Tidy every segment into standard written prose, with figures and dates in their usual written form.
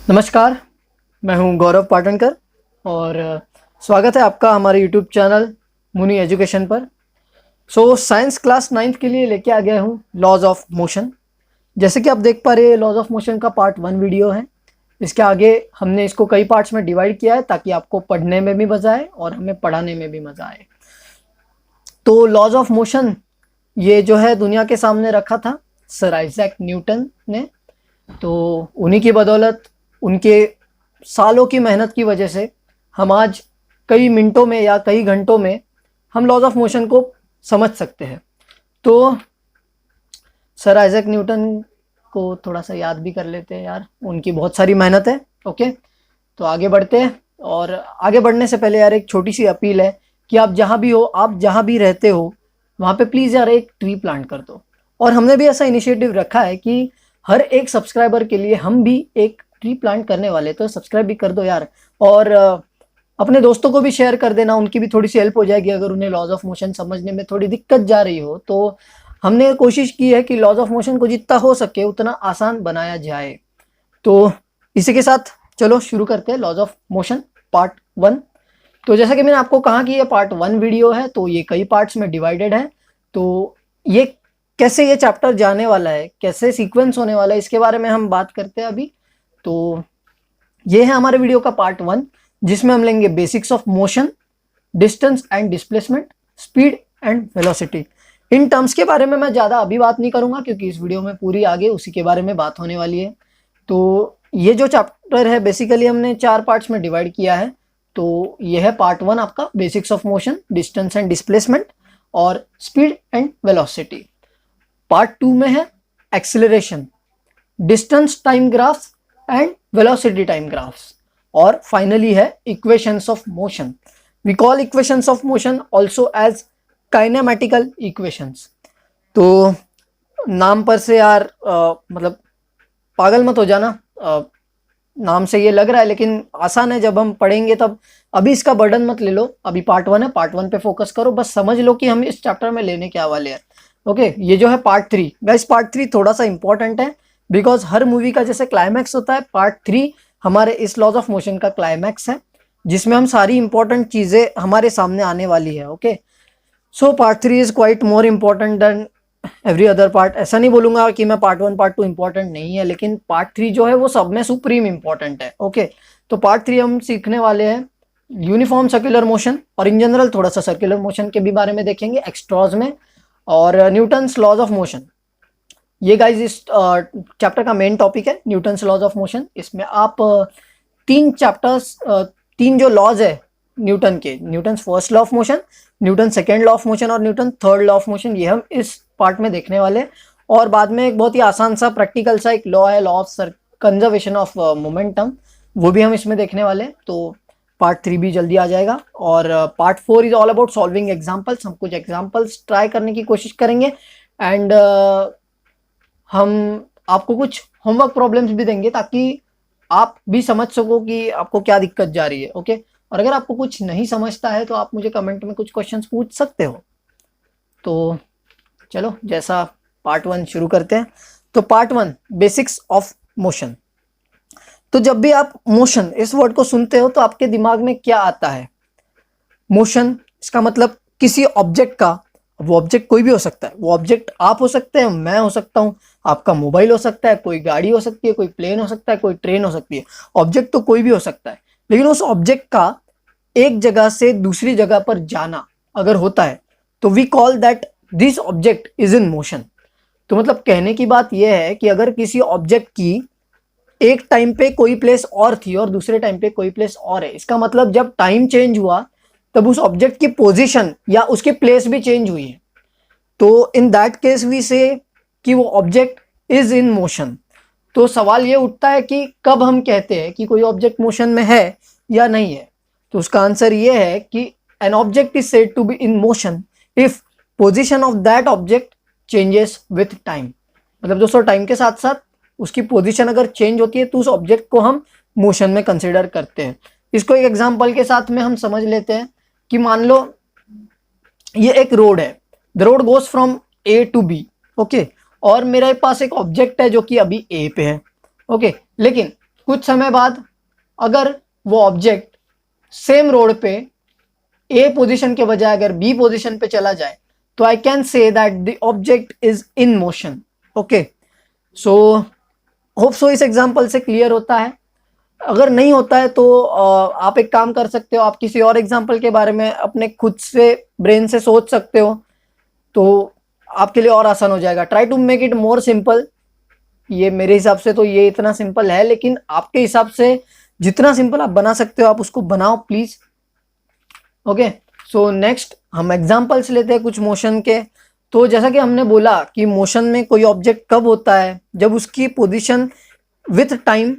नमस्कार, मैं हूं गौरव पाटनकर और स्वागत है आपका हमारे यूट्यूब चैनल मुनि एजुकेशन पर। साइंस क्लास 9th के लिए लेके आ गया हूं लॉज ऑफ मोशन। जैसे कि आप देख पा रहे हैं, लॉज ऑफ मोशन का पार्ट 1 वीडियो है। इसके आगे हमने इसको कई पार्ट्स में डिवाइड किया है ताकि आपको पढ़ने में भी मज़ा आए और हमें पढ़ाने में भी मज़ा आए। तो लॉज ऑफ मोशन ये जो है दुनिया के सामने रखा था सर आइजैक न्यूटन ने। तो उन्हीं की बदौलत, उनके सालों की मेहनत की वजह से हम आज कई मिनटों में या कई घंटों में हम लॉज ऑफ मोशन को समझ सकते हैं। तो सर आइजैक न्यूटन को थोड़ा सा याद भी कर लेते हैं यार, उनकी बहुत सारी मेहनत है। ओके, तो आगे बढ़ते हैं। और आगे बढ़ने से पहले यार एक छोटी सी अपील है कि आप जहाँ भी हो, आप जहाँ भी रहते हो, वहाँ पे प्लीज़ यार एक ट्री प्लांट कर दो। और हमने भी ऐसा इनिशिएटिव रखा है कि हर एक सब्सक्राइबर के लिए हम भी एक ट्री प्लांट करने वाले, तो सब्सक्राइब भी कर दो यार। और अपने दोस्तों को भी शेयर कर देना, उनकी भी थोड़ी सी हेल्प हो जाएगी अगर उन्हें लॉज ऑफ मोशन समझने में थोड़ी दिक्कत जा रही हो। तो हमने कोशिश की है कि लॉज ऑफ मोशन को जितना हो सके उतना आसान बनाया जाए। तो इसी के साथ चलो शुरू करते हैं लॉज ऑफ मोशन पार्ट 1। तो जैसा कि मैंने आपको कहा कि ये पार्ट 1 वीडियो है, तो ये कई पार्ट्स में डिवाइडेड है। तो ये कैसे ये चैप्टर जाने वाला है, कैसे सीक्वेंस होने वाला है, इसके बारे में हम बात करते हैं अभी। तो ये है हमारे वीडियो का पार्ट 1, जिसमें हम लेंगे basics of motion, distance and displacement, speed and velocity. In terms के बारे में मैं ज़्यादा अभी बात नहीं करूंगा क्योंकि इस वीडियो में पूरी आगे उसी के बारे में बात होने वाली है। तो ये जो चैप्टर है बेसिकली हमने 4 पार्ट्स में डिवाइड किया है। तो ये है पार्ट 1 आपका, basics of motion, distance and displacement और स्पीड एंड वेलोसिटी। पार्ट 2 में है acceleration, distance time graphs and velocity time graphs. और फाइनली है equations of motion. We call equations of motion also as kinematical equations. तो नाम पर से यार मतलब पागल मत हो जाना, नाम से ये लग रहा है लेकिन आसान है, जब हम पढ़ेंगे तब। अभी इसका बर्डन मत ले लो, अभी पार्ट 1 है, पार्ट 1 पे फोकस करो, बस समझ लो कि हम इस चैप्टर में लेने क्या वाले हैं। ओके, ये जो है पार्ट 3, गाइस पार्ट 3 थोड़ा सा इंपॉर्टेंट है बिकॉज हर मूवी का जैसे क्लाइमैक्स होता है, पार्ट 3 हमारे इस लॉज ऑफ मोशन का क्लाइमैक्स है, जिसमें हम सारी इंपॉर्टेंट चीजें हमारे सामने आने वाली है। Okay, so part 3 is quite more important than every other part. ऐसा नहीं बोलूंगा कि मैं पार्ट 1 पार्ट 2 इंपॉर्टेंट नहीं है, लेकिन पार्ट 3 जो है वो सब में सुप्रीम इंपॉर्टेंट है। ओके, तो पार्ट 3 हम सीखने वाले हैं यूनिफॉर्म सर्कुलर मोशन, और इन जनरल थोड़ा सा सर्कुलर मोशन के भी बारे में देखेंगे एक्स्ट्राज में, और न्यूटन्स लॉज ऑफ मोशन। ये गाइज इस चैप्टर का मेन टॉपिक है, न्यूटन्स लॉज ऑफ मोशन। इसमें आप 3 चैप्टर्स, 3 जो लॉज है न्यूटन के, Newton's first law of motion, Newton second law of motion और Newton third law of motion, ये हम इस पार्ट में देखने वाले हैं। और बाद में एक बहुत ही आसान सा प्रैक्टिकल सा एक लॉ है, law of conservation of momentum, वो भी हम इसमें देखने वाले हैं। तो पार्ट 3 भी जल्दी आ जाएगा। और part 4 is all about solving examples. हम कुछ एग्जाम्पल्स ट्राई करने की कोशिश करेंगे एंड हम आपको कुछ होमवर्क प्रॉब्लम्स भी देंगे ताकि आप भी समझ सको कि आपको क्या दिक्कत जा रही है। ओके, और अगर आपको कुछ नहीं समझता है तो आप मुझे कमेंट में कुछ क्वेश्चंस पूछ सकते हो। तो चलो जैसा पार्ट 1 शुरू करते हैं। तो पार्ट 1 बेसिक्स ऑफ मोशन। तो जब भी आप मोशन इस वर्ड को सुनते हो तो आपके दिमाग में क्या आता है? मोशन, इसका मतलब किसी ऑब्जेक्ट का, वो ऑब्जेक्ट कोई भी हो सकता है, वो ऑब्जेक्ट आप हो सकते हैं, मैं हो सकता हूँ, आपका मोबाइल हो सकता है, कोई गाड़ी हो सकती है, कोई प्लेन हो सकता है, कोई ट्रेन हो सकती है। ऑब्जेक्ट तो कोई भी हो सकता है, लेकिन उस ऑब्जेक्ट का एक जगह से दूसरी जगह पर जाना अगर होता है तो we call that this object is in motion. तो मतलब कहने की बात यह है कि अगर किसी ऑब्जेक्ट की एक टाइम पे कोई प्लेस और थी और दूसरे टाइम पे कोई प्लेस और है, इसका मतलब जब टाइम चेंज हुआ तब उस ऑब्जेक्ट की पोजीशन या उसकी प्लेस भी चेंज हुई है। तो इन दैट केस वी से कि वो ऑब्जेक्ट इज इन मोशन। तो सवाल ये उठता है कि कब हम कहते हैं कि कोई ऑब्जेक्ट मोशन में है या नहीं है। तो उसका आंसर ये है कि an object is said to be in motion if position of that object changes with time. मतलब दोस्तों, टाइम के साथ साथ उसकी पोजीशन अगर चेंज होती है तो उस ऑब्जेक्ट को हम मोशन में कंसिडर करते हैं। इसको एक एग्जांपल के साथ में हम समझ लेते हैं कि मान लो ये एक रोड है, the road goes from A to B. Okay, और मेरे पास एक ऑब्जेक्ट है जो कि अभी ए पे है। ओके, लेकिन कुछ समय बाद अगर वो ऑब्जेक्ट सेम रोड पे ए पोजीशन के बजाय अगर बी पोजीशन पे चला जाए तो I can say that the object is in motion. Okay, so hope so इस एग्जांपल से क्लियर होता है। अगर नहीं होता है तो आप एक काम कर सकते हो, आप किसी और एग्जांपल के बारे में अपने खुद से ब्रेन से सोच सकते हो, तो आपके लिए और आसान हो जाएगा। Try to make it more simple. ये मेरे हिसाब से तो ये इतना सिंपल है, लेकिन आपके हिसाब से जितना सिंपल आप बना सकते हो आप उसको बनाओ प्लीज। ओके, सो नेक्स्ट हम एग्जांपल्स लेते हैं कुछ मोशन के। तो जैसा कि हमने बोला कि मोशन में कोई ऑब्जेक्ट कब होता है, जब उसकी पोजीशन विथ टाइम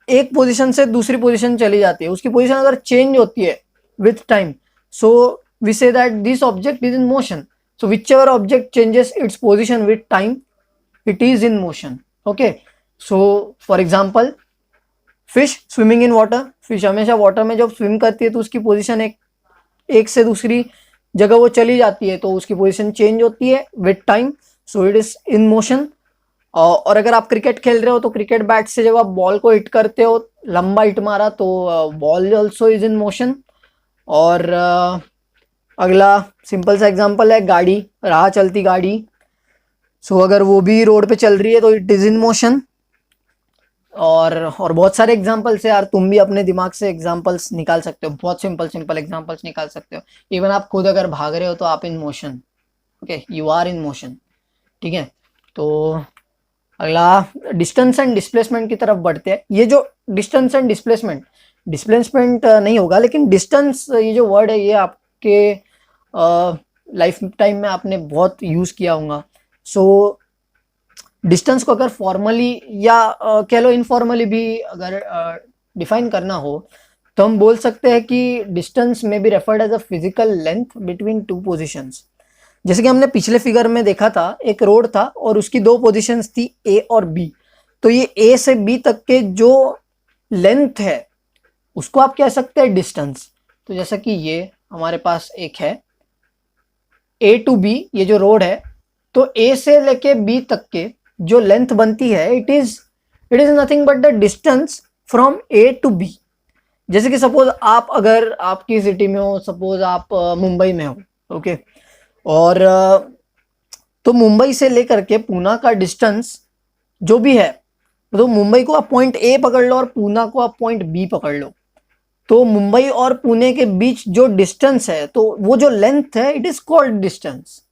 एक पोजीशन से दूसरी पोजीशन चली जाती है, उसकी पोजीशन अगर चेंज होती है with time, so we say that this object is in motion. So whichever object changes its position with time, it is in motion. Okay, so for example fish swimming in water. Fish हमेशा water में जब swim करती है तो उसकी position एक से दूसरी जगह वो चली जाती है, तो उसकी पोजीशन चेंज होती है with time, so it is in motion. और अगर आप क्रिकेट खेल रहे हो तो क्रिकेट बैट से जब आप बॉल को हिट करते हो, लंबा हिट मारा, तो ball also is in motion. और अगला सिंपल सा एग्जांपल है गाड़ी, राह चलती गाड़ी। सो अगर वो भी रोड पे चल रही है तो इट इज इन मोशन। और बहुत सारे एग्जांपल्स है यार, तुम भी अपने दिमाग से एग्जांपल्स निकाल सकते हो, बहुत सिंपल सिंपल एग्जांपल्स निकाल सकते हो। इवन आप खुद अगर भाग रहे हो तो आप in motion, okay, you are in motion. ठीक है, तो अगला डिस्टेंस एंड डिस्प्लेसमेंट की तरफ बढ़ते हैं। ये जो डिस्टेंस एंड डिस्प्लेसमेंट नहीं होगा, लेकिन डिस्टेंस ये जो वर्ड है ये आपके लाइफ टाइम में आपने बहुत यूज किया होगा। सो डिस्टेंस को अगर फॉर्मली या कह लो इनफॉर्मली भी अगर डिफाइन करना हो तो हम बोल सकते हैं कि डिस्टेंस में be referred as a physical length between two positions. जैसे कि हमने पिछले फिगर में देखा था, एक रोड था और उसकी दो पोजीशंस थी ए और बी। तो ये ए से बी तक के जो लेंथ है उसको आप कह सकते हैं डिस्टेंस। तो जैसा कि ये हमारे पास एक है ए टू बी, ये जो रोड है, तो ए से लेके बी तक के जो लेंथ बनती है it is nothing but the distance from A to B. जैसे कि सपोज आप अगर आपकी सिटी में हो, सपोज आप मुंबई में हो, ओके, और तो मुंबई से लेकर के पूना का डिस्टेंस जो भी है, तो मुंबई को आप पॉइंट ए पकड़ लो और पूना को आप पॉइंट बी पकड़ लो, तो मुंबई और पुणे के बीच जो डिस्टेंस है, तो वो जो लेंथ है it is called distance.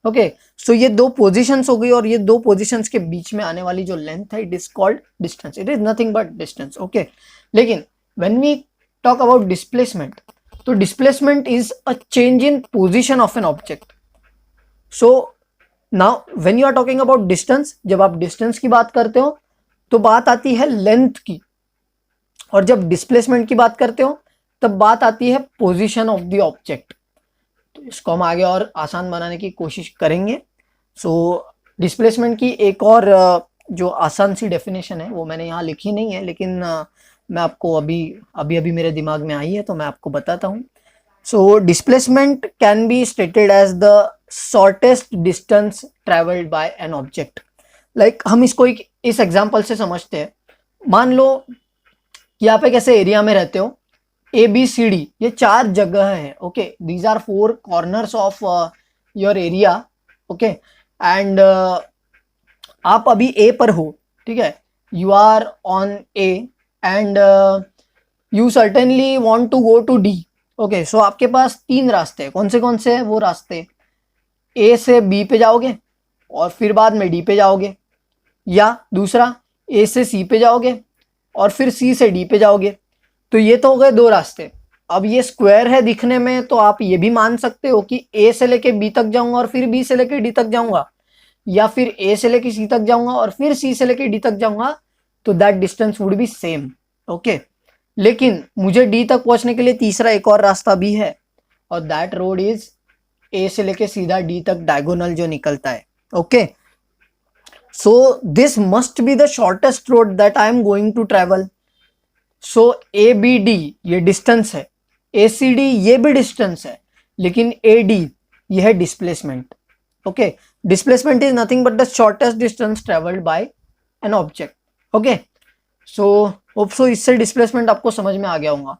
Okay, so ये दो पोजीशंस हो गई और ये दो पोजीशंस के बीच में आने वाली जो लेंथ है it is called distance. It is nothing but distance. Okay, लेकिन when we talk about displacement, तो displacement is a change in position of an object. So now when you are talking about distance, जब आप distance की बात करते हो तो बात आती है लेंथ की, और जब डिस्प्लेसमेंट की बात करते हो तब बात आती है पोजीशन ऑफ द ऑब्जेक्ट। तो इसको हम आगे और आसान बनाने की कोशिश करेंगे। सो डिस्प्लेसमेंट की एक और जो आसान सी डेफिनेशन है वो मैंने यहाँ लिखी नहीं है, लेकिन मैं आपको अभी मेरे दिमाग में आई है तो मैं आपको बताता हूँ। So displacement can be stated as the shortest distance travelled by an object. Like हम इसको इस एग्जाम्पल से समझते हैं। मान लो कि आप एक ऐसे एरिया में रहते हो, ए बी सी डी ये 4 जगह है। Okay, these are 4 corners of your area. Okay, and आप अभी ए पर हो, ठीक है, you are on A and you certainly want to go to D. Okay, so आपके पास 3 रास्ते हैं। कौन से हैं वो रास्ते? ए से बी पे जाओगे और फिर बाद में डी पे जाओगे, या दूसरा ए से सी पे जाओगे और फिर सी से डी पे जाओगे। तो ये तो हो गए 2 रास्ते। अब ये स्क्वायर है दिखने में, तो आप ये भी मान सकते हो कि ए से लेके बी तक जाऊंगा और फिर बी से लेके डी तक जाऊंगा, या फिर ए से लेके सी तक जाऊंगा और फिर सी से लेके डी तक जाऊंगा, तो that distance would be same. Okay, लेकिन मुझे डी तक पहुंचने के लिए तीसरा एक और रास्ता भी है, और दैट रोड इज ए से लेके सीधा डी तक डायगोनल जो निकलता है। Okay, so this must be the shortest road that I am going to travel. So A B D ये डिस्टेंस है, ए सी डी ये भी डिस्टेंस है, लेकिन ए डी ये है displacement. Okay, displacement is nothing but the shortest distance travelled by an object. Okay, so hope so इससे displacement आपको समझ में आ गया होगा।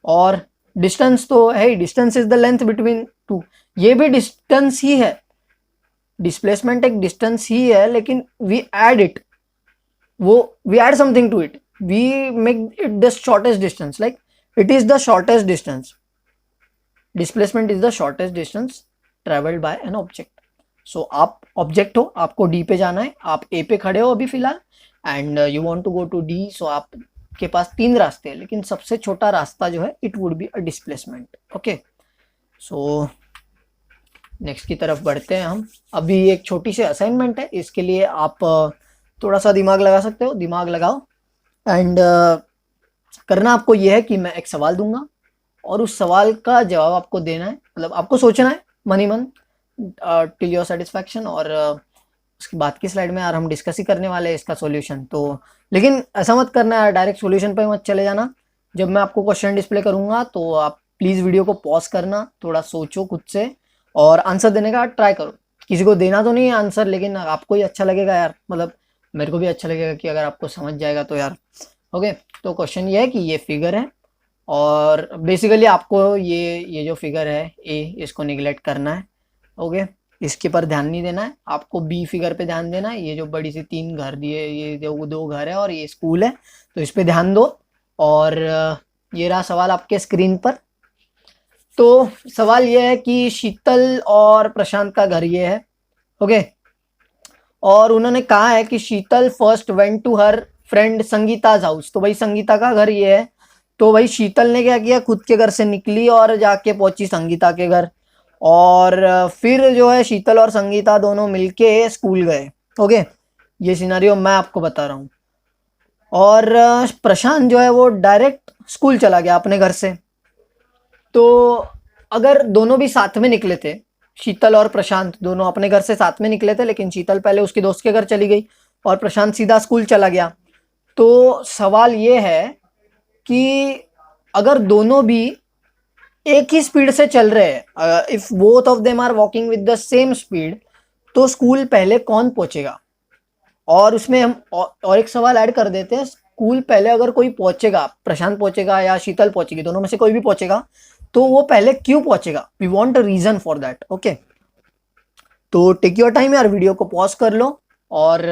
और डिस्टेंस तो है ही, distance is the length between two, ये भी डिस्टेंस ही है, डिस्प्लेसमेंट एक डिस्टेंस ही है, लेकिन वी ऐड इट, वो we add something to it, we make it the shortest distance, like it is the shortest distance, displacement is the shortest distance travelled by an object. So आप object हो, आपको D पे जाना है, आप ए पे खड़े हो अभी फिलहाल, and you want to go to D, so आपके पास 3 रास्ते हैं, लेकिन सबसे छोटा रास्ता जो है it would be a displacement. Okay, so next की तरफ बढ़ते हैं हम। अभी एक छोटी सी असाइनमेंट है, इसके लिए आप थोड़ा सा दिमाग लगा सकते हो, दिमाग लगाओ, एंड करना आपको यह है कि मैं एक सवाल दूंगा और उस सवाल का जवाब आपको देना है, मतलब आपको सोचना है मन ही मन टिल योर सेटिस्फैक्शन, और उसके बाद की स्लाइड में यार हम डिस्कस ही करने वाले हैं इसका सॉल्यूशन। तो लेकिन ऐसा मत करना यार, डायरेक्ट सॉल्यूशन पे मत चले जाना। जब मैं आपको क्वेश्चन डिस्प्ले करूंगा तो आप प्लीज़ वीडियो को पॉज करना, थोड़ा सोचो खुद से और आंसर देने का ट्राई करो। किसी को देना तो नहीं है आंसर, लेकिन आपको ही अच्छा लगेगा यार, मतलब मेरे को भी अच्छा लगेगा कि अगर आपको समझ जाएगा तो यार। ओके, तो क्वेश्चन ये है कि ये फिगर है और बेसिकली आपको ये जो फिगर है ए, इसको निगलेक्ट करना है। ओके, इसके पर ध्यान नहीं देना है, आपको बी फिगर पे ध्यान देना है। ये जो बड़ी सी 3 घर दिए, ये जो 2 घर है और ये स्कूल है, तो इस पे ध्यान दो। और ये रहा सवाल आपके स्क्रीन पर। तो सवाल ये है कि शीतल और प्रशांत का घर ये है। ओके, और उन्होंने कहा है कि Sheetal first went to her friend संगीता's हाउस, तो भाई संगीता का घर ये है। तो भाई शीतल ने क्या किया, खुद के घर से निकली और जाके पहुंची संगीता के घर, और फिर जो है शीतल और संगीता दोनों मिलके स्कूल गए। ओके, ये सिनेरियो मैं आपको बता रहा हूँ। और प्रशांत जो है वो डायरेक्ट स्कूल चला गया अपने घर से। तो अगर दोनों भी साथ में निकले थे, शीतल और प्रशांत दोनों अपने घर से साथ में निकले थे, लेकिन शीतल पहले उसके दोस्त के घर चली गई और प्रशांत सीधा स्कूल चला गया। तो सवाल ये है कि अगर दोनों भी एक ही स्पीड से चल रहे हैं, if both of them are walking with the same speed, तो स्कूल पहले कौन पहुंचेगा। और उसमें हम और एक सवाल ऐड कर देते हैं, स्कूल पहले अगर कोई पहुंचेगा, प्रशांत पहुंचेगा या शीतल पहुंचेगी, दोनों में से कोई भी पहुंचेगा, तो वो पहले क्यों पहुंचेगा, we want a reason for that. Okay, तो टेक योर टाइम यार, वीडियो को पॉज कर लो और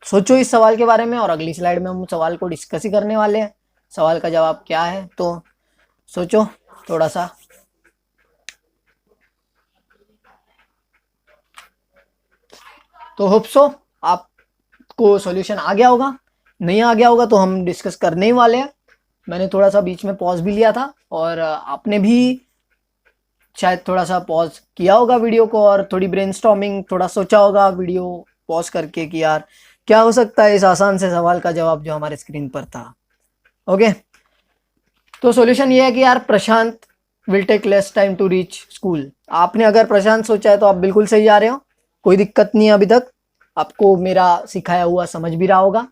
सोचो इस सवाल के बारे में, और अगली स्लाइड में हम सवाल को डिस्कस ही करने वाले हैं, सवाल का जवाब क्या है। तो सोचो थोड़ा सा। तो होप सो आपको सॉल्यूशन आ गया होगा, नहीं आ गया होगा तो हम डिस्कस करने ही वाले हैं। मैंने थोड़ा सा बीच में पॉज भी लिया था और आपने भी शायद थोड़ा सा पॉज किया होगा वीडियो को, और थोड़ी ब्रेनस्टॉर्मिंग, थोड़ा सोचा होगा वीडियो पॉज करके कि यार क्या हो सकता है इस आसान से सवाल का जवाब जो हमारे स्क्रीन पर था। ओके, तो सॉल्यूशन ये है कि यार Prashant will take less time to reach school. आपने अगर प्रशांत सोचा है तो आप बिल्कुल सही जा रहे हो, कोई दिक्कत नहीं है, अभी तक आपको मेरा सिखाया हुआ समझ भी रहा होगा।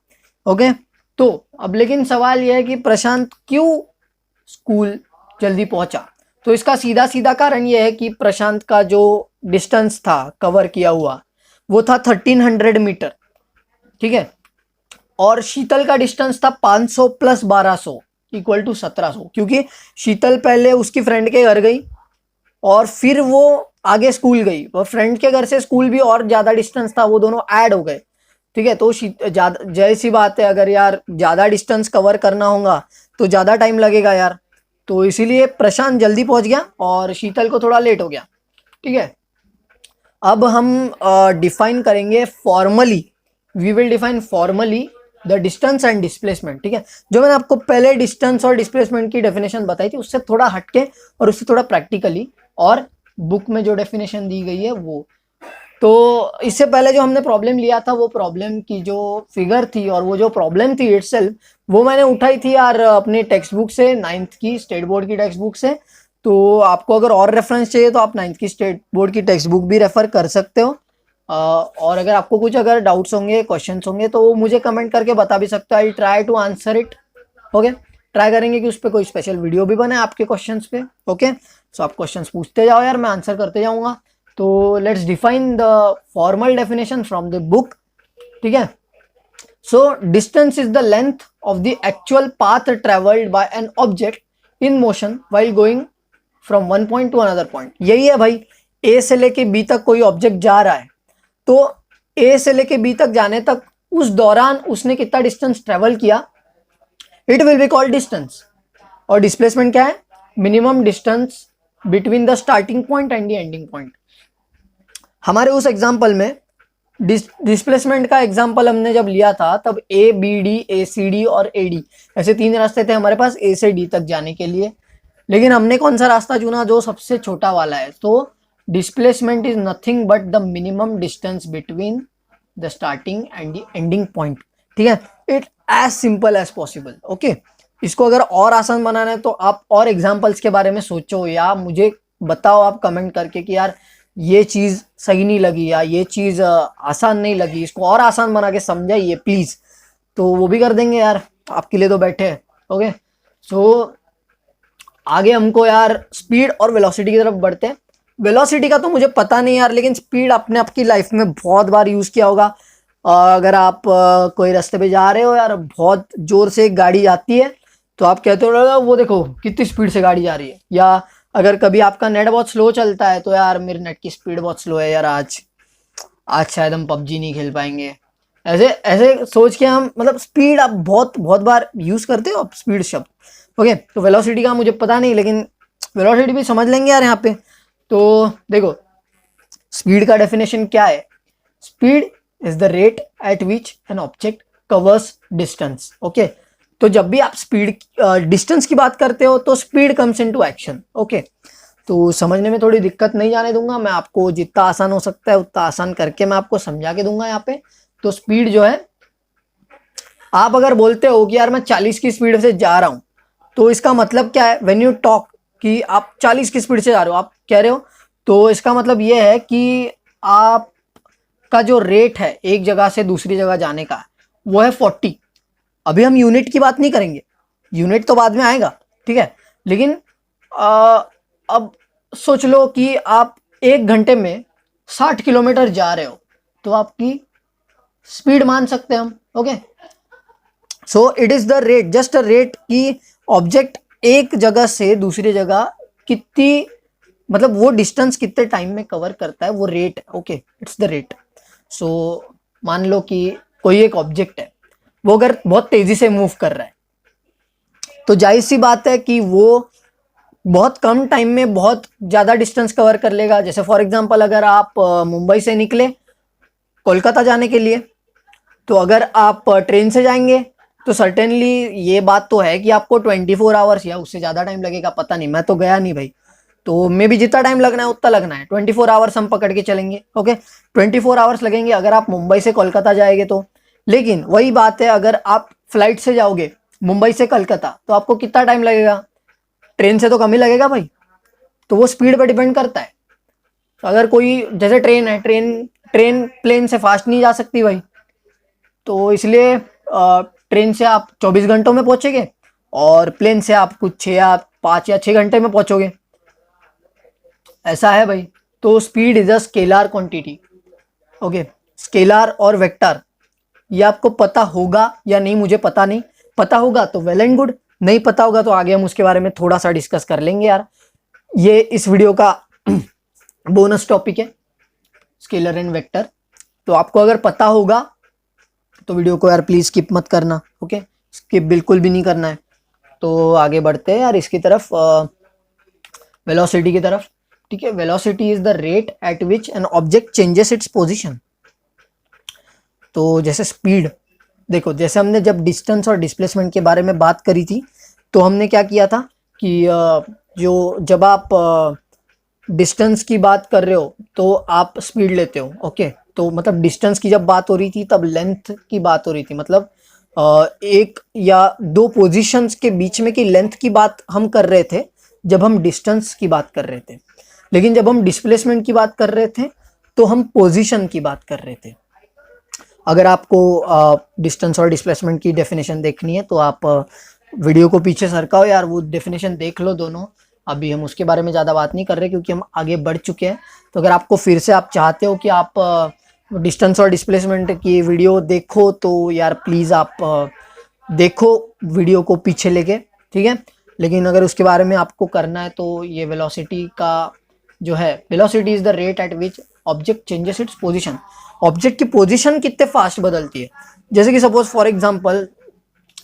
ओके, तो अब लेकिन सवाल यह है कि प्रशांत क्यों स्कूल जल्दी पहुंचा। तो इसका सीधा सीधा कारण यह है कि प्रशांत का जो डिस्टेंस था कवर किया हुआ वो था 1300 मीटर, ठीक है, और शीतल का डिस्टेंस था 500 प्लस 1200 इक्वल टू 1700, क्योंकि शीतल पहले उसकी फ्रेंड के घर गई और फिर वो आगे स्कूल गई, और फ्रेंड के घर से स्कूल भी और ज़्यादा डिस्टेंस था, वो दोनों ऐड हो गए, ठीक है। तो ज़्यादा जैसी बात है, अगर यार ज़्यादा डिस्टेंस कवर करना होगा तो ज़्यादा टाइम लगेगा यार, तो इसीलिए प्रशांत जल्दी पहुंच गया और शीतल को थोड़ा लेट हो गया, ठीक है। अब हम डिफाइन करेंगे formally, we will define formally the distance and displacement, ठीक है। जो मैंने आपको पहले डिस्टेंस और डिस्प्लेसमेंट की डेफिनेशन बताई थी उससे थोड़ा हटके और उससे थोड़ा प्रैक्टिकली, और बुक में जो डेफिनेशन दी गई है वो। तो इससे पहले जो हमने प्रॉब्लम लिया था, वो प्रॉब्लम की जो फिगर थी और वो जो प्रॉब्लम थी इटसेल्फ, वो मैंने उठाई थी यार अपने टेक्स्ट बुक से, 9th की स्टेट बोर्ड की टेक्स्ट बुक से। तो आपको अगर और रेफरेंस चाहिए तो आप 9th की स्टेट बोर्ड की टेक्स्ट बुक भी रेफर कर सकते हो। और अगर आपको कुछ अगर डाउट्स होंगे, क्वेश्चंस होंगे, तो वो मुझे कमेंट करके बता भी सकते हो, I try to answer it. Okay, try करेंगे कि उस पर कोई स्पेशल वीडियो भी बने आपके क्वेश्चंस पे। ओके, सो आप क्वेश्चंस पूछते जाओ यार, मैं आंसर करते जाऊंगा। तो let's define the formal definition from the book, ठीक है। So distance is the length of the actual path traveled by an object in motion while going from one point to another point. यही है भाई, A से लेके B तक कोई object जा रहा है, तो A से लेके B तक जाने तक उस दौरान उसने कितना डिस्टेंस ट्रेवल किया, it will be called distance. और डिस्प्लेसमेंट क्या है? Minimum distance between the starting point and the ending point. हमारे उस एग्जाम्पल में डिस्प्लेसमेंट का एग्जाम्पल हमने जब लिया था तब A B D, A C D और ए डी, ऐसे 3 रास्ते थे हमारे पास ए से डी तक जाने के लिए. लेकिन हमने कौन सा रास्ता चुना? जो सबसे छोटा वाला है. तो displacement is nothing but the minimum distance between the starting and the ending point. ठीक है, it as simple as possible. Okay, इसको अगर और आसान बनाना है तो आप और एग्जाम्पल्स के बारे में सोचो या मुझे बताओ आप कमेंट करके कि यार ये चीज़ सही नहीं लगी या ये चीज़ आसान नहीं लगी, इसको और आसान बना के समझाइए प्लीज़. तो वो भी कर देंगे यार, आपके लिए तो बैठे हैं. ओके, सो आगे हमको यार स्पीड और वेलोसिटी की तरफ बढ़ते हैं. वेलोसिटी का तो मुझे पता नहीं यार, लेकिन स्पीड आपने आपकी लाइफ में बहुत बार यूज़ किया होगा. अगर आप कोई रास्ते पे जा रहे हो यार, बहुत ज़ोर से एक गाड़ी जाती है तो आप कहते हो वो देखो कितनी स्पीड से गाड़ी जा रही है. या अगर कभी आपका नेट बहुत स्लो चलता है तो यार मेरे नेट की स्पीड बहुत स्लो है यार, आज शायद हम पबजी नहीं खेल पाएंगे. ऐसे ऐसे सोच के हम, मतलब स्पीड आप बहुत बार यूज़ करते हो आप स्पीड शब्द. ओके, तो वेलोसिटी का मुझे पता नहीं, लेकिन वेलोसिटी भी समझ लेंगे यार यहाँ पे. तो देखो स्पीड का डेफिनेशन क्या है? Speed is the rate at which an object covers distance. Okay, तो जब भी आप स्पीड डिस्टेंस की बात करते हो तो speed comes into action. Okay, तो समझने में थोड़ी दिक्कत नहीं जाने दूंगा, मैं आपको जितना आसान हो सकता है उतना आसान करके मैं आपको समझा के दूंगा यहाँ पे. तो स्पीड जो है, आप अगर बोलते हो कि यार मैं 40 की स्पीड से जा रहा हूँ, तो इसका मतलब क्या है? व्हेन यू टॉक कि आप 40 की स्पीड से जा रहे हो, आप कह रहे हो, तो इसका मतलब ये है कि आपका जो रेट है एक जगह से दूसरी जगह जाने का वो है 40. अभी हम यूनिट की बात नहीं करेंगे, यूनिट तो बाद में आएगा. ठीक है, लेकिन अब सोच लो कि आप 1 घंटे में 60 किलोमीटर जा रहे हो, तो आपकी स्पीड मान सकते हैं हम. Okay, so it is the rate, just a rate कि ऑब्जेक्ट एक जगह से दूसरी जगह कितनी, मतलब वो डिस्टेंस कितने टाइम में कवर करता है, वो rate. Okay, it's the rate. So मान लो कि कोई एक ऑब्जेक्ट है, वो अगर बहुत तेजी से मूव कर रहा है तो जाहिर सी बात है कि वो बहुत कम टाइम में बहुत ज़्यादा डिस्टेंस कवर कर लेगा. जैसे फॉर एग्जांपल अगर आप मुंबई से निकले कोलकाता जाने के लिए, तो अगर आप ट्रेन से जाएंगे तो सर्टेनली ये बात तो है कि आपको 24 आवर्स या उससे ज़्यादा टाइम लगेगा. पता नहीं, मैं तो गया नहीं भाई, तो मे भी जितना टाइम लगना है उतना लगना है. 24 आवर्स हम पकड़ के चलेंगे. ओके, 24 आवर्स लगेंगे अगर आप मुंबई से कोलकाता जाएंगे तो. लेकिन वही बात है, अगर आप फ्लाइट से जाओगे मुंबई से कलकत्ता तो आपको कितना टाइम लगेगा? ट्रेन से तो कम ही लगेगा भाई. तो वो स्पीड पर डिपेंड करता है. तो अगर कोई, जैसे ट्रेन है, ट्रेन प्लेन से फास्ट नहीं जा सकती भाई, तो इसलिए ट्रेन से आप 24 घंटों में पहुंचेंगे और प्लेन से आप कुछ 6 या 5 या 6 घंटे में पहुंचोगे. ऐसा है भाई. तो speed is a scalar quantity. Okay, scalar और वेक्टर, ये आपको पता होगा या नहीं मुझे पता नहीं. पता होगा तो वेल एंड गुड, नहीं पता होगा तो आगे हम उसके बारे में थोड़ा सा डिस्कस कर लेंगे यार. ये इस वीडियो का बोनस टॉपिक है, स्केलर एंड वेक्टर. तो आपको अगर पता होगा तो वीडियो को यार प्लीज स्किप मत करना. ओके, स्किप बिल्कुल भी नहीं करना है. तो आगे बढ़ते हैं यार इसकी तरफ, वेलोसिटी की तरफ. ठीक है, velocity is the rate at which an object changes its position. तो जैसे स्पीड, देखो जैसे हमने जब डिस्टेंस और डिस्प्लेसमेंट के बारे में बात करी थी तो हमने क्या किया था कि जो जब आप डिस्टेंस की बात कर रहे हो तो आप स्पीड लेते हो. ओके, तो मतलब डिस्टेंस की जब बात हो रही थी तब लेंथ की बात हो रही थी, मतलब एक या दो पोजीशंस के बीच में की लेंथ की बात हम कर रहे थे जब हम डिस्टेंस की बात कर रहे थे. लेकिन जब हम डिस्प्लेसमेंट की बात कर रहे थे तो हम पोजीशन की बात कर रहे थे. अगर आपको डिस्टेंस और डिस्प्लेसमेंट की डेफिनेशन देखनी है तो आप वीडियो को पीछे सरकाओ यार, वो डेफिनेशन देख लो दोनों. अभी हम उसके बारे में ज़्यादा बात नहीं कर रहे क्योंकि हम आगे बढ़ चुके हैं. तो अगर आपको फिर से आप चाहते हो कि आप डिस्टेंस और डिस्प्लेसमेंट की वीडियो देखो तो यार प्लीज़ आप देखो वीडियो को पीछे लेके, ठीक है। लेकिन अगर उसके बारे में आपको करना है तो ये वेलोसिटी का जो है, velocity is the rate at which object changes its position. Object की पोजीशन कितने फास्ट बदलती है। जैसे कि सपोज फॉर एग्जांपल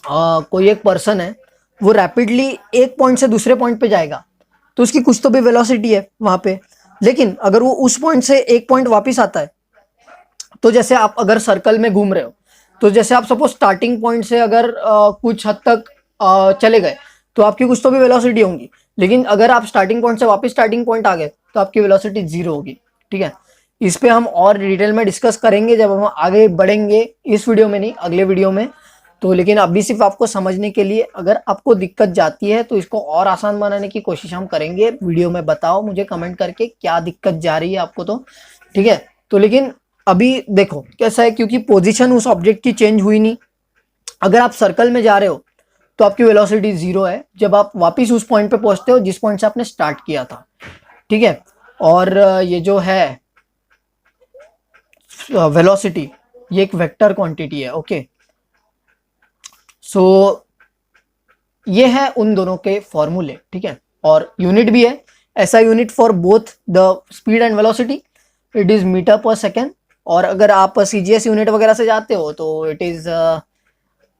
कोई एक पर्सन है, वो रैपिडली एक पॉइंट से दूसरे पॉइंट पे जाएगा तो उसकी कुछ तो भी वेलोसिटी है वहां पे। लेकिन अगर वो उस पॉइंट से एक पॉइंट वापस आता है, तो जैसे आप अगर सर्कल में घूम रहे हो, तो जैसे आप सपोज स्टार्टिंग पॉइंट से अगर कुछ हद तक चले गए तो आपकी कुछ तो भी वेलोसिटी होंगी। लेकिन अगर आप स्टार्टिंग पॉइंट से वापस स्टार्टिंग पॉइंट आ गए तो आपकी वेलोसिटी 0 होगी, ठीक है। इस पे हम और डिटेल में डिस्कस करेंगे जब हम आगे बढ़ेंगे, इस वीडियो में नहीं, अगले वीडियो में। तो लेकिन अभी सिर्फ आपको समझने के लिए, अगर आपको दिक्कत जाती है तो इसको और आसान बनाने की कोशिश हम करेंगे। वीडियो में बताओ मुझे कमेंट करके क्या दिक्कत जा रही है आपको, तो ठीक है। तो लेकिन अभी देखो कैसा है, क्योंकि पोजीशन उस ऑब्जेक्ट की चेंज हुई नहीं। अगर आप सर्कल में जा रहे हो तो आपकी वेलोसिटी 0 है जब आप वापिस उस पॉइंट पे पहुंचते हो जिस पॉइंट से आपने स्टार्ट किया था, ठीक है। और ये जो है वेलोसिटी, ये एक वेक्टर क्वांटिटी है, ओके। सो ये है उन दोनों के फॉर्मूले, ठीक है। और यूनिट भी है, ऐसा unit for both the speed and velocity, it is metre per second. और अगर आप सीजीएस यूनिट वगैरह से जाते हो तो इट इज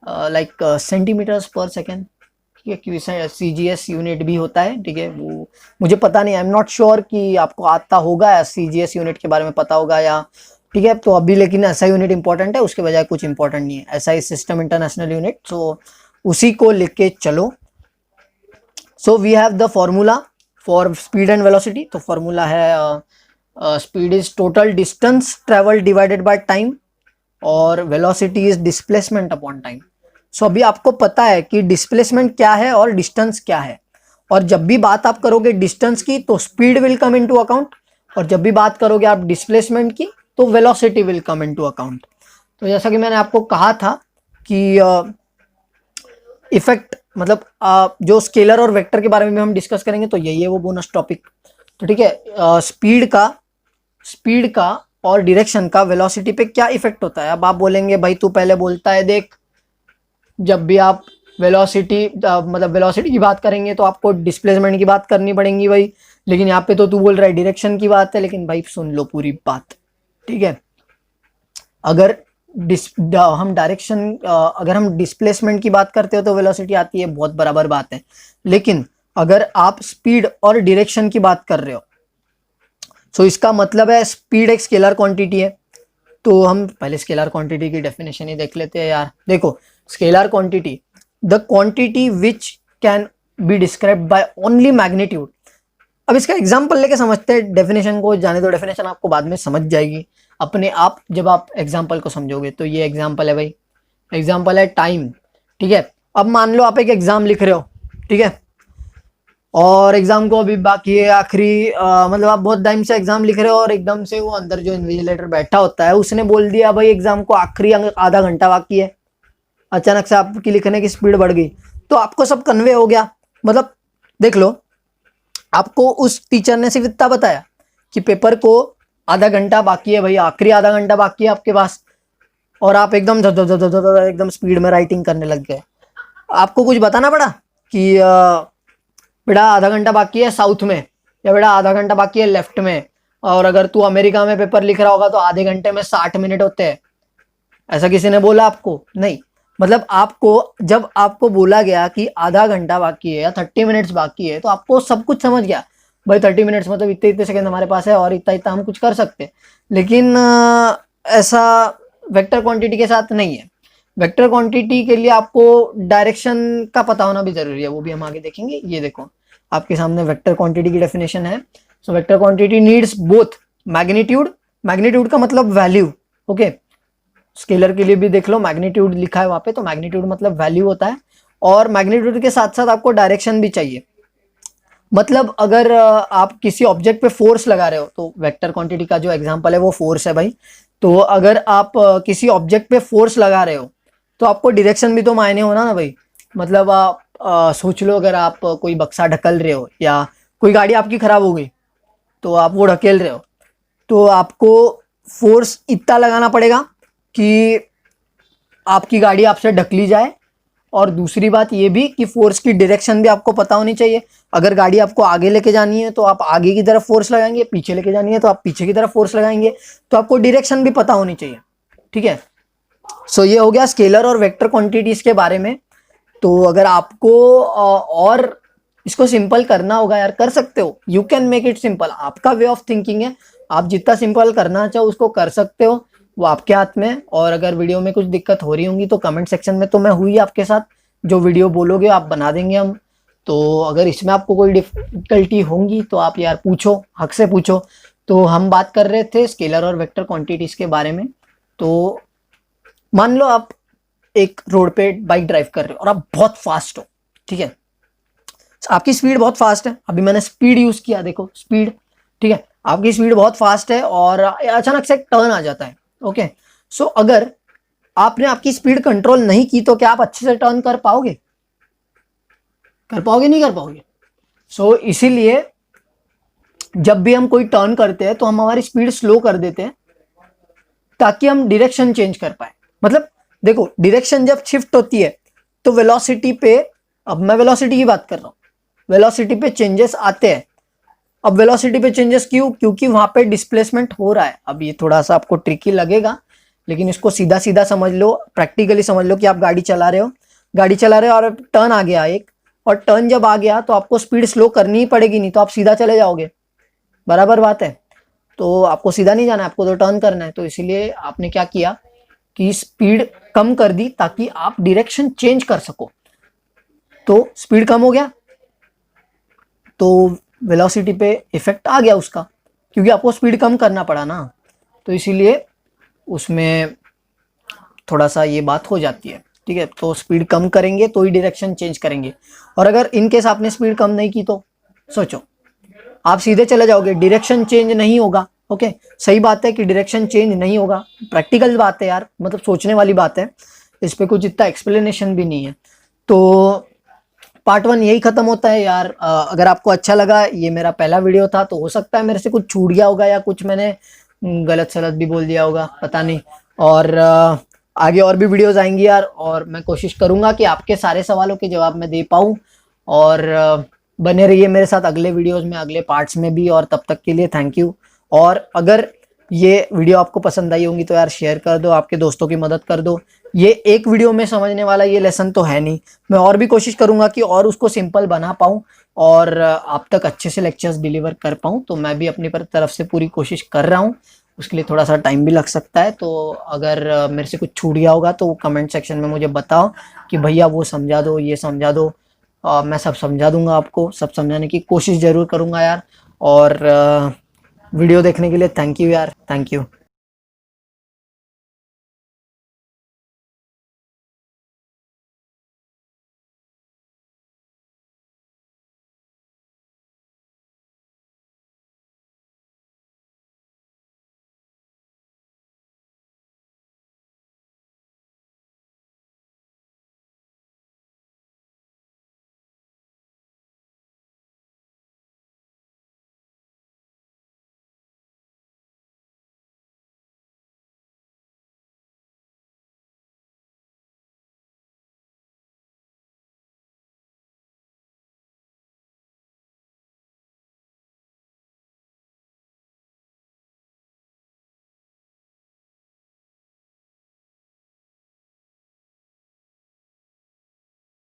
लाइक सेंटीमीटर्स पर सेकेंड, ठीक है। क्योंकि सीजीएस यूनिट भी होता है, ठीक है। वो मुझे पता नहीं, आई एम नॉट श्योर कि आपको आता होगा या सीजीएस यूनिट के बारे में पता होगा या, ठीक है। तो अभी लेकिन ऐसा यूनिट इंपॉर्टेंट है, उसके बजाय कुछ इंपॉर्टेंट नहीं है, ऐसा ही सिस्टम इंटरनेशनल यूनिट, सो उसी को लेके चलो। So we have the formula for speed and velocity. तो फॉर्मूला है speed is total distance travel divided by time, और velocity is displacement upon time. So अभी आपको पता है कि डिस्प्लेसमेंट क्या है और डिस्टेंस क्या है। और जब भी बात आप करोगे डिस्टेंस की तो speed will come into account, और जब भी बात करोगे आप डिस्प्लेसमेंट की तो velocity will come into account. तो जैसा कि मैंने आपको कहा था कि इफेक्ट मतलब जो स्केलर और वेक्टर के बारे में हम डिस्कस करेंगे, तो यही है वो बोनस टॉपिक। तो ठीक है, स्पीड का और डायरेक्शन का वेलोसिटी पे क्या इफेक्ट होता है। अब आप बोलेंगे भाई तू पहले बोलता है, देख जब भी आप वेलोसिटी मतलब वेलोसिटी की बात करेंगे तो आपको डिस्प्लेसमेंट की बात करनी पड़ेगी भाई, लेकिन यहाँ पे तो तू बोल रहा है डायरेक्शन की बात है। लेकिन भाई सुन लो पूरी बात, ठीक है। अगर हम डायरेक्शन अगर हम डिस्प्लेसमेंट की बात करते हो तो वेलोसिटी आती है, बहुत बराबर बात है। लेकिन अगर आप स्पीड और डायरेक्शन की बात कर रहे हो तो इसका मतलब है स्पीड एक स्केलर क्वांटिटी है। तो हम पहले स्केलर क्वांटिटी की डेफिनेशन ही देख लेते हैं यार। देखो scalar quantity, the quantity which can be described by only magnitude. अब इसका एग्जांपल लेके समझते हैं, डेफिनेशन को जाने दो, डेफिनेशन आपको बाद में समझ जाएगी अपने आप जब आप एग्जांपल को समझोगे। तो ये एग्जांपल है भाई, एग्जांपल है टाइम, ठीक है। अब मान लो आप एक एग्जाम लिख रहे हो, ठीक है, और एग्जाम को अभी बाकी है आखिरी मतलब आप बहुत टाइम से एग्जाम लिख रहे हो और एकदम से वो अंदर जो इन्विजिलेटर बैठा होता है उसने बोल दिया भाई एग्जाम को आखिरी आधा घंटा बाकी है। अचानक से आपकी लिखने की स्पीड बढ़ गई तो आपको सब कन्वे हो गया। मतलब देख लो, आपको उस टीचर ने सिर्फ इतना बताया कि पेपर को आधा घंटा बाकी है भाई, आखिरी आधा घंटा बाकी है आपके पास, और आप एकदम एकदम स्पीड में राइटिंग करने लग गए। आपको कुछ बताना पड़ा कि बेटा आधा घंटा बाकी है साउथ में, या बेटा आधा घंटा बाकी है लेफ्ट में, और अगर तू अमेरिका में पेपर लिख रहा होगा तो आधे घंटे में 60 मिनट होते हैं। ऐसा किसी ने बोला आपको? नहीं। मतलब आपको जब आपको बोला गया कि आधा घंटा बाकी है या 30 मिनट्स बाकी है तो आपको सब कुछ समझ गया भाई 30 मिनट्स मतलब इतने इतने सेकंड हमारे पास है और इतना इतना हम कुछ कर सकते हैं। लेकिन ऐसा वेक्टर क्वांटिटी के साथ नहीं है। वेक्टर क्वांटिटी के लिए आपको डायरेक्शन का पता होना भी जरूरी है, वो भी हम आगे देखेंगे। ये देखो आपके सामने वेक्टर क्वांटिटी की डेफिनेशन है। So vector quantity needs both magnitude, magnitude का मतलब वैल्यू, ओके। स्केलर के लिए भी देख लो मैग्नीट्यूड लिखा है वहां पे, तो मैग्नीट्यूड मतलब वैल्यू होता है, और मैग्नीट्यूड के साथ साथ आपको डायरेक्शन भी चाहिए। मतलब अगर आप किसी ऑब्जेक्ट पे फोर्स लगा रहे हो, तो वेक्टर क्वांटिटी का जो एग्जांपल है वो फोर्स है भाई। तो अगर आप किसी ऑब्जेक्ट पे फोर्स लगा रहे हो तो आपको डायरेक्शन भी तो मायने होना ना भाई। मतलब आप सोच लो, अगर आप कोई बक्सा ढकल रहे हो या कोई गाड़ी आपकी खराब हो गई तो आप वो ढकेल रहे हो, तो आपको फोर्स इतना लगाना पड़ेगा कि आपकी गाड़ी आपसे ढकली जाए, और दूसरी बात ये भी कि फोर्स की डायरेक्शन भी आपको पता होनी चाहिए। अगर गाड़ी आपको आगे लेके जानी है तो आप आगे की तरफ फोर्स लगाएंगे, पीछे लेके जानी है तो आप पीछे की तरफ फोर्स लगाएंगे, तो आपको डायरेक्शन भी पता होनी चाहिए, ठीक है। सो ये हो गया स्केलर और वेक्टर क्वांटिटीज के बारे में। तो अगर आपको और इसको सिंपल करना होगा यार, कर सकते हो, you can make it simple, आपका वे ऑफ थिंकिंग है, आप जितना सिंपल करना चाहो उसको कर सकते हो, वो आपके हाथ में है। और अगर वीडियो में कुछ दिक्कत हो रही होंगी तो कमेंट सेक्शन में तो मैं हुई आपके साथ, जो वीडियो बोलोगे आप बना देंगे हम। तो अगर इसमें आपको कोई डिफिकल्टी होंगी तो आप यार पूछो, हक से पूछो। तो हम बात कर रहे थे स्केलर और वेक्टर क्वांटिटीज के बारे में। तो मान लो आप एक रोड पे बाइक ड्राइव कर रहे हो और आप बहुत फास्ट हो, ठीक है, आपकी स्पीड बहुत फास्ट है, अभी मैंने स्पीड यूज किया, देखो स्पीड, ठीक है, आपकी स्पीड बहुत फास्ट है और अचानक से एक टर्न आ जाता है, ओके। सो अगर आपने आपकी स्पीड कंट्रोल नहीं की तो क्या आप अच्छे से टर्न कर पाओगे? कर पाओगे? नहीं कर पाओगे। सो इसीलिए जब भी हम कोई टर्न करते हैं तो हम हमारी स्पीड स्लो कर देते हैं ताकि हम डायरेक्शन चेंज कर पाए। मतलब देखो, डायरेक्शन जब शिफ्ट होती है तो वेलोसिटी पे, अब मैं वेलोसिटी की बात कर रहा हूं, वेलोसिटी पे चेंजेस आते हैं। अब वेलोसिटी पे चेंजेस क्यों? क्योंकि वहां पे डिस्प्लेसमेंट हो रहा है। अब ये थोड़ा सा आपको ट्रिकी लगेगा, लेकिन इसको सीधा सीधा समझ लो, प्रैक्टिकली समझ लो कि आप गाड़ी चला रहे हो, गाड़ी चला रहे हो और टर्न आ गया एक, और टर्न जब आ गया तो आपको स्पीड स्लो करनी ही पड़ेगी, नहीं तो आप सीधा चले जाओगे, बराबर बात है। तो आपको सीधा नहीं जाना है, आपको तो टर्न करना है। तो इसीलिए आपने क्या किया कि स्पीड कम कर दी ताकि आप डायरेक्शन चेंज कर सको। तो स्पीड कम हो गया तो वेलोसिटी पे इफेक्ट आ गया उसका, क्योंकि आपको स्पीड कम करना पड़ा ना। तो इसीलिए उसमें थोड़ा सा ये बात हो जाती है, ठीक है। तो स्पीड कम करेंगे तो ही डायरेक्शन चेंज करेंगे। और अगर इन केस आपने स्पीड कम नहीं की तो सोचो, आप सीधे चले जाओगे, डायरेक्शन चेंज नहीं होगा, ओके। सही बात है कि डायरेक्शन चेंज नहीं होगा, प्रैक्टिकल बात है यार, मतलब सोचने वाली बात है, इस पे कुछ इतना एक्सप्लेनेशन भी नहीं है। तो पार्ट 1 यही खत्म होता है यार। अगर आपको अच्छा लगा, ये मेरा पहला वीडियो था, तो हो सकता है मेरे से कुछ छूट गया होगा या कुछ मैंने गलत सलत भी बोल दिया होगा, पता नहीं। और आगे और भी वीडियोस आएंगी यार, और मैं कोशिश करूंगा कि आपके सारे सवालों के जवाब मैं दे पाऊँ। और बने रहिए मेरे साथ अगले वीडियोस में, अगले पार्ट्स में भी। और तब तक के लिए थैंक यू। और अगर ये वीडियो आपको पसंद आई होंगी तो यार शेयर कर दो, आपके दोस्तों की मदद कर दो। ये एक वीडियो में समझने वाला ये लेसन तो है नहीं, मैं और भी कोशिश करूंगा कि और उसको सिंपल बना पाऊँ और आप तक अच्छे से लेक्चर्स डिलीवर कर पाऊँ। तो मैं भी अपनी तरफ से पूरी कोशिश कर रहा हूँ, उसके लिए थोड़ा सा टाइम भी लग सकता है। तो अगर मेरे से कुछ छूट गया होगा तो कमेंट सेक्शन में मुझे बताओ कि भैया वो समझा दो, ये समझा दो। मैं सब समझा दूंगा, आपको सब समझाने की कोशिश जरूर करूंगा यार। और वीडियो देखने के लिए थैंक यू यार, थैंक यू।